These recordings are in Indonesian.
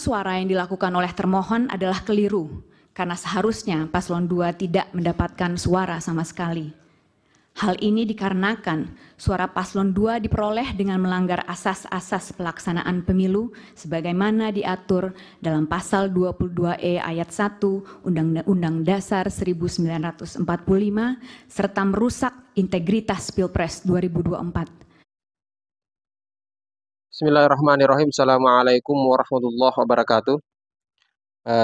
suara yang dilakukan oleh termohon adalah keliru, karena seharusnya paslon 2 tidak mendapatkan suara sama sekali. Hal ini dikarenakan suara paslon 2 diperoleh dengan melanggar asas-asas pelaksanaan pemilu sebagaimana diatur dalam pasal 22E ayat 1 Undang-Undang Dasar 1945 serta merusak integritas Pilpres 2024. Bismillahirrahmanirrahim. Assalamualaikum warahmatullahi wabarakatuh.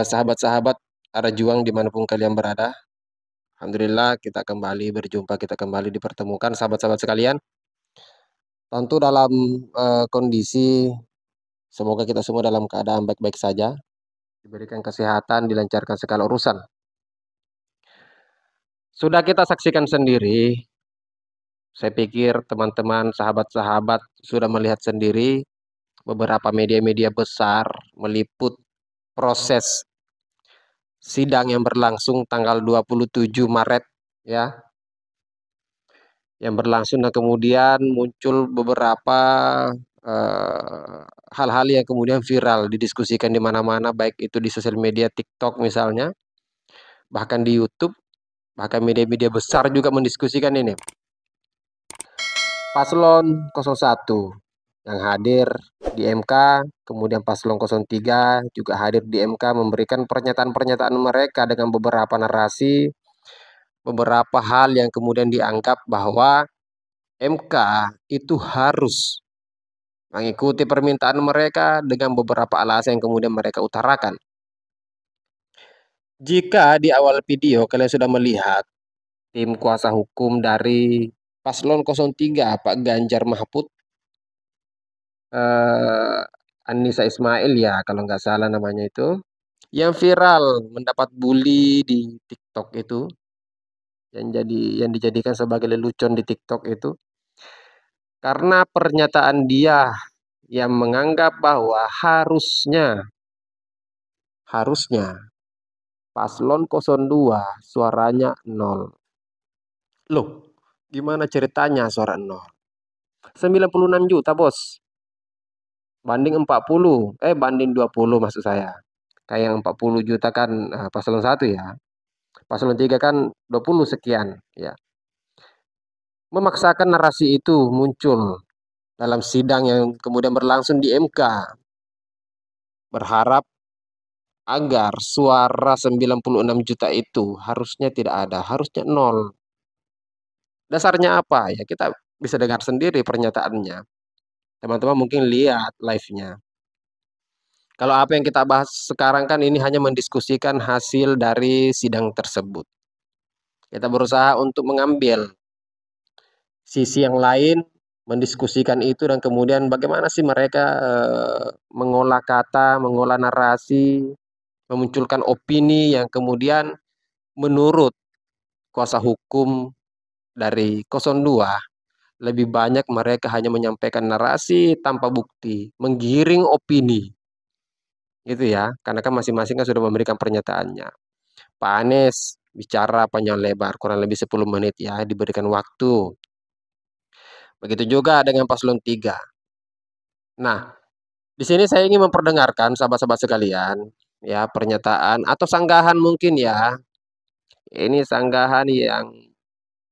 Sahabat-sahabat arah juang dimanapun kalian berada. Alhamdulillah kita kembali berjumpa, kita kembali dipertemukan sahabat-sahabat sekalian. Tentu dalam kondisi semoga kita semua dalam keadaan baik-baik saja, diberikan kesehatan, dilancarkan segala urusan. Sudah kita saksikan sendiri, saya pikir teman-teman, sahabat-sahabat sudah melihat sendiri beberapa media-media besar meliput proses sidang yang berlangsung tanggal 27 Maret ya. Yang berlangsung dan kemudian muncul beberapa hal-hal yang kemudian viral didiskusikan di mana-mana, baik itu di sosial media TikTok misalnya, bahkan di YouTube, bahkan media-media besar juga mendiskusikan ini. Paslon 01 yang hadir di MK, kemudian paslon 03 juga hadir di MK memberikan pernyataan-pernyataan mereka dengan beberapa narasi, beberapa hal yang kemudian dianggap bahwa MK itu harus mengikuti permintaan mereka dengan beberapa alasan yang kemudian mereka utarakan. Jika di awal video kalian sudah melihat tim kuasa hukum dari paslon 03 Pak Ganjar Mahfud, Anissa Ismail ya kalau nggak salah namanya itu, yang viral mendapat bully di TikTok itu, yang dijadikan sebagai lelucon di TikTok itu, karena pernyataan dia yang menganggap bahwa harusnya paslon 02 suaranya 0. Loh, gimana ceritanya suara 0? 96 juta, Bos. Banding 20 maksud saya. Kayak yang 40 juta kan paslon 1 ya. Paslon 3 kan 20 sekian ya. Memaksakan narasi itu muncul dalam sidang yang kemudian berlangsung di MK. Berharap agar suara 96 juta itu harusnya tidak ada, harusnya 0. Dasarnya apa? Ya kita bisa dengar sendiri pernyataannya. Teman-teman mungkin lihat live-nya. Kalau apa yang kita bahas sekarang kan ini hanya mendiskusikan hasil dari sidang tersebut. Kita berusaha untuk mengambil sisi yang lain, mendiskusikan itu dan kemudian bagaimana sih mereka mengolah kata, mengolah narasi, memunculkan opini yang kemudian menurut kuasa hukum dari 02 lebih banyak mereka hanya menyampaikan narasi tanpa bukti, menggiring opini. Gitu ya, karena kan masing-masing kan sudah memberikan pernyataannya. Pak Anies bicara panjang lebar, kurang lebih 10 menit ya, diberikan waktu. Begitu juga dengan paslon 3. Nah, di sini saya ingin memperdengarkan sahabat-sahabat sekalian, ya, pernyataan atau sanggahan mungkin ya. Ini sanggahan yang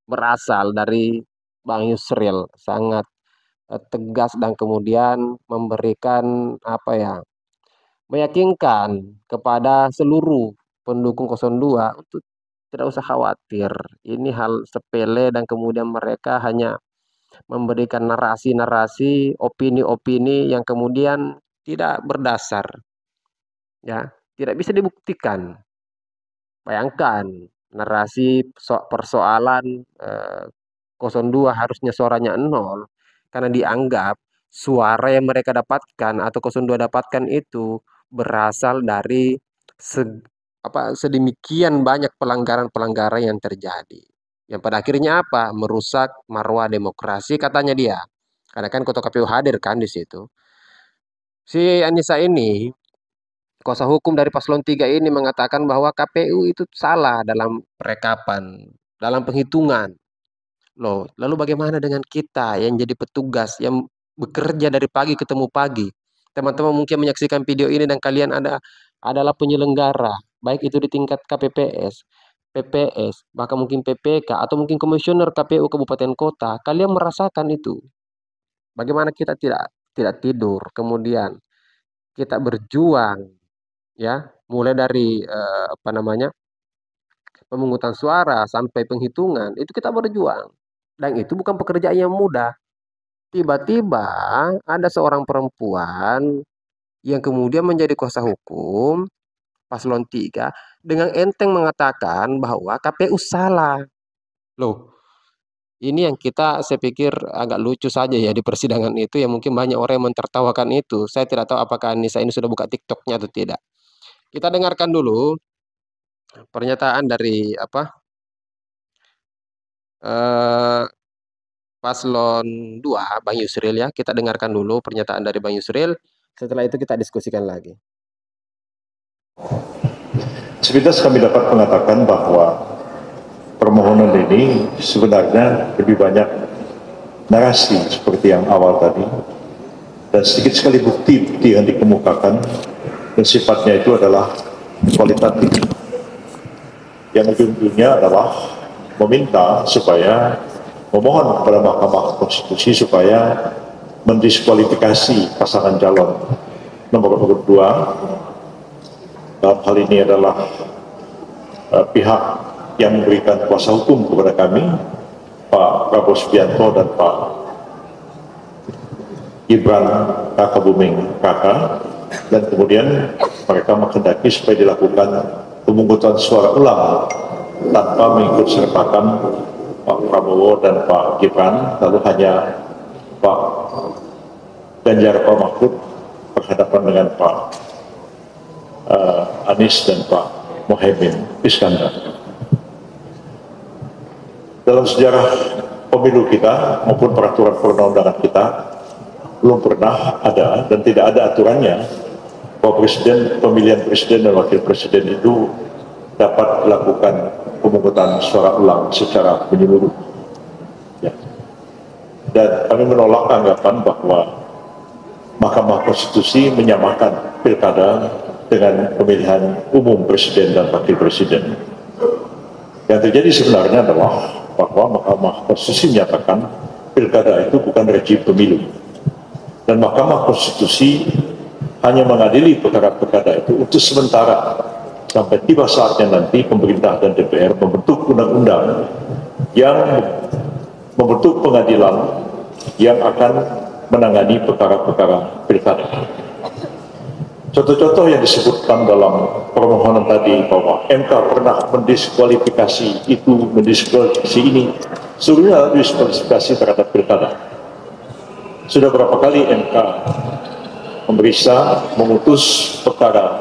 berasal dari Bang Yusril, sangat tegas dan kemudian memberikan apa ya, meyakinkan kepada seluruh pendukung 02 untuk tidak usah khawatir. Ini hal sepele dan kemudian mereka hanya memberikan narasi-narasi, opini-opini yang kemudian tidak berdasar. Ya, tidak bisa dibuktikan. Bayangkan narasi persoalan 02 harusnya suaranya 0 karena dianggap suara yang mereka dapatkan atau 02 dapatkan itu berasal dari sedemikian banyak pelanggaran-pelanggaran yang terjadi. Yang pada akhirnya apa? Merusak marwah demokrasi katanya dia. Karena kan ketua KPU hadir kan di situ. Si Anissa ini, kuasa hukum dari paslon 3 ini mengatakan bahwa KPU itu salah dalam perekapan, dalam penghitungan. Loh, lalu bagaimana dengan kita yang jadi petugas yang bekerja dari pagi ketemu pagi, teman-teman mungkin menyaksikan video ini dan kalian adalah penyelenggara, baik itu di tingkat KPPS, PPS, bahkan mungkin PPK atau mungkin komisioner KPU kabupaten kota, kalian merasakan itu. Bagaimana kita tidak tidur, kemudian kita berjuang, ya, mulai dari apa namanya, pemungutan suara sampai penghitungan, itu kita berjuang. Dan itu bukan pekerjaan yang mudah. Tiba-tiba ada seorang perempuan yang kemudian menjadi kuasa hukum paslon 3 dengan enteng mengatakan bahwa KPU salah. Loh, ini yang saya pikir agak lucu saja ya di persidangan itu, yang mungkin banyak orang yang mentertawakan itu. Saya tidak tahu apakah Anissa ini sudah buka TikToknya atau tidak. Kita dengarkan dulu pernyataan dari eh, paslon 2, Bang Yusril ya. Kita dengarkan dulu pernyataan dari Bang Yusril. Setelah itu kita diskusikan lagi. Sepintas kami dapat mengatakan bahwa permohonan ini sebenarnya lebih banyak narasi seperti yang awal tadi, dan sedikit sekali bukti-bukti yang dikemukakan, dan sifatnya itu adalah kualitatif. Yang ujung-ujungnya adalah meminta supaya memohon kepada Mahkamah Konstitusi supaya mendiskualifikasi pasangan calon nomor urut 2. Dalam hal ini adalah pihak yang memberikan kuasa hukum kepada kami, Pak Prabowo Subianto dan Pak Gibran Rakabuming Raka, dan kemudian mereka menghendaki supaya dilakukan pemungutan suara ulang tanpa mengikut sertakan Pak Prabowo dan Pak Gibran, lalu hanya Pak Ganjar Pak Mahfud berhadapan dengan Pak Anies dan Pak Mohaimin Iskandar. Dalam sejarah pemilu kita maupun peraturan perundang-undangan kita belum pernah ada dan tidak ada aturannya bahwa pemilihan presiden dan wakil presiden itu dapat dilakukan pemungutan suara ulang secara menyeluruh. Ya. Dan kami menolak anggapan bahwa Mahkamah Konstitusi menyamakan pilkada dengan pemilihan umum presiden dan wakil presiden. Yang terjadi sebenarnya adalah bahwa Mahkamah Konstitusi menyatakan pilkada itu bukan rejim pemilu, dan Mahkamah Konstitusi hanya mengadili perkara-perkara itu untuk sementara sampai tiba saatnya nanti pemerintah dan DPR membentuk undang-undang yang membentuk pengadilan yang akan menangani perkara-perkara pilkada. Contoh-contoh yang disebutkan dalam permohonan tadi bahwa MK pernah mendiskualifikasi itu, mendiskualifikasi ini, seluruhnya diskualifikasi terhadap pilkada. Sudah berapa kali MK memeriksa, memutus perkara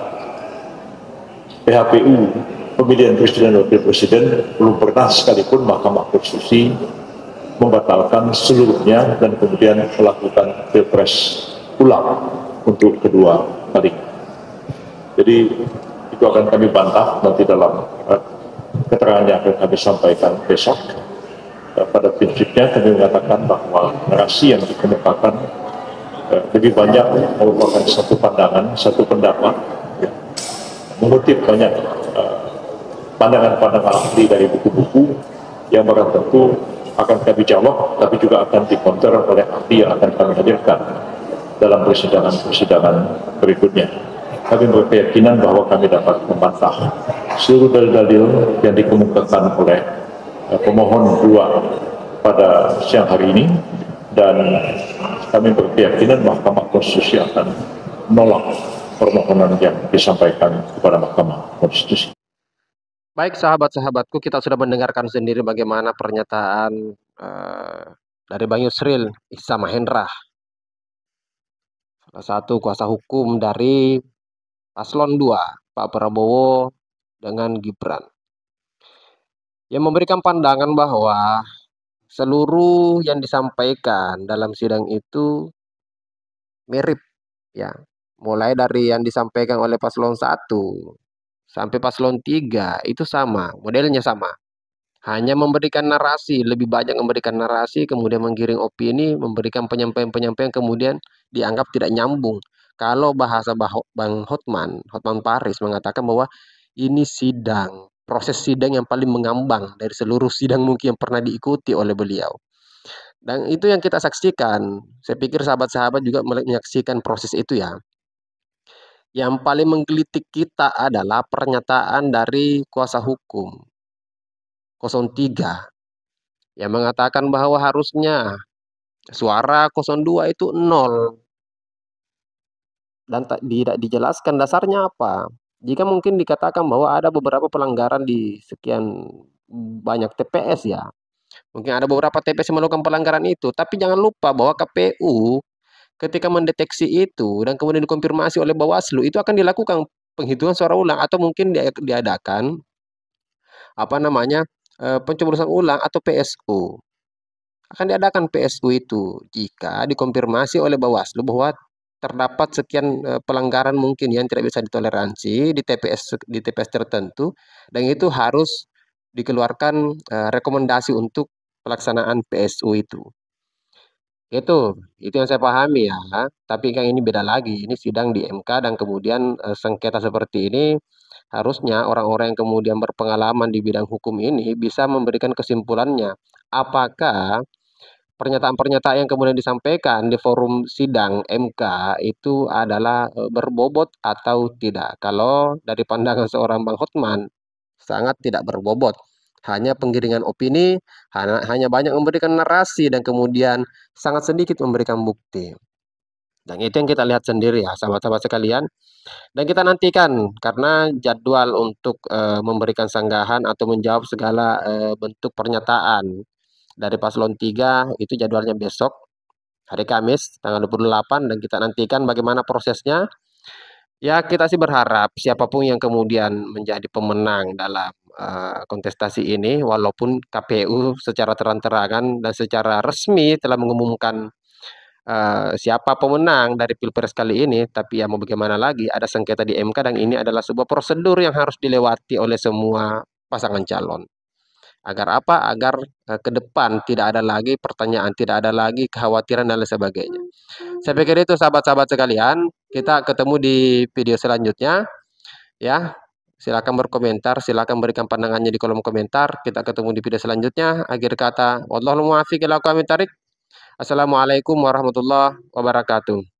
PHPU, pemilihan presiden dan wakil presiden, belum pernah sekalipun Mahkamah Konstitusi membatalkan seluruhnya dan kemudian melakukan pilpres ulang untuk kedua kali. Jadi itu akan kami bantah nanti dalam keterangan yang akan kami sampaikan besok. Pada prinsipnya kami mengatakan bahwa narasi yang dikemukakan lebih banyak merupakan satu pandangan, satu pendapat, ya, mengutip banyak pandangan-pandangan ahli dari buku-buku yang barang tentu akan kami jawab, tapi juga akan dikonter oleh ahli yang akan kami hadirkan dalam persidangan-persidangan berikutnya. Kami berkeyakinan bahwa kami dapat membantah seluruh dalil-dalil yang dikemukakan oleh pemohon 2 pada siang hari ini, dan kami berkeyakinan Mahkamah Konstitusi akan menolak permohonan yang disampaikan kepada Mahkamah Konstitusi. Baik sahabat-sahabatku, kita sudah mendengarkan sendiri bagaimana pernyataan dari Bang Yusril Ihsan Mahendra, salah satu kuasa hukum dari paslon 2, Pak Prabowo dengan Gibran, yang memberikan pandangan bahwa seluruh yang disampaikan dalam sidang itu mirip, ya, mulai dari yang disampaikan oleh paslon 1 sampai paslon 3 itu sama, modelnya sama. Hanya memberikan narasi, lebih banyak memberikan narasi, kemudian menggiring opini, memberikan penyampaian-penyampaian, kemudian dianggap tidak nyambung. Kalau bahasa Bang Hotman Paris mengatakan bahwa ini sidang, proses sidang yang paling mengambang dari seluruh sidang mungkin yang pernah diikuti oleh beliau. Dan itu yang kita saksikan. Saya pikir sahabat-sahabat juga menyaksikan proses itu ya. Yang paling menggelitik kita adalah pernyataan dari kuasa hukum 03 yang mengatakan bahwa harusnya suara 02 itu 0. Dan tidak dijelaskan dasarnya apa. Jika mungkin dikatakan bahwa ada beberapa pelanggaran di sekian banyak TPS ya. Mungkin ada beberapa TPS yang melakukan pelanggaran itu. Tapi jangan lupa bahwa KPU ketika mendeteksi itu dan kemudian dikonfirmasi oleh Bawaslu, itu akan dilakukan penghitungan suara ulang atau mungkin diadakan pencoblosan ulang atau PSU. Akan diadakan PSU itu jika dikonfirmasi oleh Bawaslu bahwa terdapat sekian pelanggaran mungkin yang tidak bisa ditoleransi di TPS tertentu, dan itu harus dikeluarkan rekomendasi untuk pelaksanaan PSU itu. Itu yang saya pahami ya. Tapi kan ini beda lagi. Ini sidang di MK dan kemudian sengketa seperti ini harusnya orang-orang yang kemudian berpengalaman di bidang hukum ini bisa memberikan kesimpulannya. Apakah pernyataan-pernyataan yang kemudian disampaikan di forum sidang MK itu adalah berbobot atau tidak? Kalau dari pandangan seorang Bang Hotman, sangat tidak berbobot. Hanya penggiringan opini, hanya banyak memberikan narasi dan kemudian sangat sedikit memberikan bukti. Dan itu yang kita lihat sendiri ya, sahabat-sahabat sekalian. Dan kita nantikan karena jadwal untuk memberikan sanggahan atau menjawab segala bentuk pernyataan dari paslon 3 itu jadwalnya besok hari Kamis tanggal 28, dan kita nantikan bagaimana prosesnya. Ya, kita sih berharap siapapun yang kemudian menjadi pemenang dalam kontestasi ini, walaupun KPU secara terang-terangan dan secara resmi telah mengumumkan siapa pemenang dari Pilpres kali ini, tapi ya mau bagaimana lagi, ada sengketa di MK dan ini adalah sebuah prosedur yang harus dilewati oleh semua pasangan calon. Agar apa? Agar ke depan tidak ada lagi pertanyaan, tidak ada lagi kekhawatiran dan lain sebagainya. Saya pikir itu sahabat-sahabat sekalian. Kita ketemu di video selanjutnya. Ya, silakan berkomentar, silakan berikan pandangannya di kolom komentar. Kita ketemu di video selanjutnya. Akhir kata, wallahul muwaffiq ila aqwamit thariq. Assalamualaikum warahmatullahi wabarakatuh.